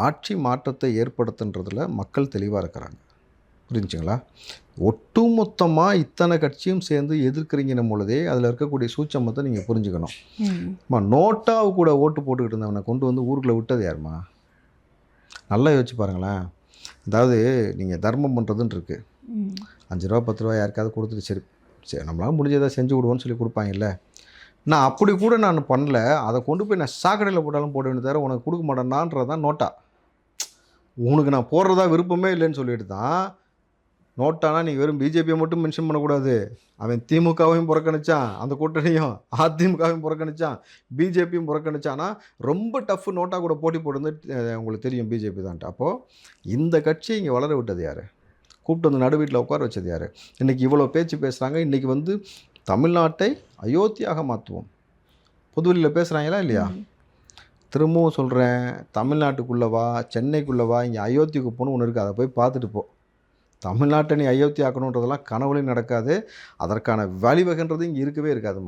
ஆட்சி மாற்றத்தை ஏற்படுத்துன்றதில் மக்கள் தெளிவாக இருக்கிறாங்க. புரிஞ்சுங்களா? ஒட்டுமொத்தமாக இத்தனை கட்சியும் சேர்ந்து எதிர்க்கிறீங்கன்னும் பொழுதே அதில் இருக்கக்கூடிய சூட்சமத்தை நீங்கள் புரிஞ்சுக்கணும். நோட்டாவு கூட ஓட்டு போட்டுக்கிட்டு இருந்தவனை கொண்டு வந்து ஊருக்குள்ளே விட்டது யாருமா? நல்லா யோசிச்சு பாருங்களேன். அதாவது நீங்கள் தர்மம் பண்ணுறதுன்னு இருக்குது. 5 ரூபா 10 ரூபா யாருக்காவது கொடுத்துட்டு சரி சரி நம்மளால் முடிஞ்சதை செஞ்சு விடுவோன்னு சொல்லி கொடுப்பாங்கல்ல. நான் அப்படி கூட நான் பண்ணல. அதை கொண்டு போய் நான் சாக்கடையில் போட்டாலும் போட வேண்டிய தவிர உனக்கு கொடுக்க மாட்டேன்னான்றது தான் நோட்டா. உனக்கு நான் போடுறதா விருப்பமே இல்லைன்னு சொல்லிட்டு தான் நோட்டானா நீங்கள் வெறும் பிஜேபியை மட்டும் மென்ஷன் பண்ணக்கூடாது. அவன் திமுகவையும் புறக்கணிச்சான், அந்த கூட்டணியும் அதிமுகவையும் புறக்கணிச்சான், பிஜேபியும் புறக்கணிச்சான்னா ரொம்ப டஃப். நோட்டா கூட போட்டி போட்டு உங்களுக்கு தெரியும் பிஜேபி தான்ட்டு. அப்போது இந்த கட்சியை இங்கே வளர விட்டது யார்? கூப்பிட்டு வந்து நடு வீட்டில் உட்கார வச்சது யார்? இன்றைக்கி இவ்வளோ பேச்சு பேசுகிறாங்க. இன்றைக்கி வந்து தமிழ்நாட்டை அயோத்தியாக மாற்றுவோம் புதுவெளியில் பேசுகிறாங்களா இல்லையா? திரும்பவும் சொல்கிறேன், தமிழ்நாட்டுக்குள்ளவா சென்னைக்குள்ளவா இங்கே அயோத்திக்கு போகணும் ஒன்று இருக்குது. அதை போய் பார்த்துட்டு போ. தமிழ்நாட்டை நீ அயோத்தி ஆக்கணுன்றதெல்லாம் கனவுலையும் நடக்காது. அதற்கான வழிவகைன்றது இங்கே இருக்கவே இருக்காதுமா.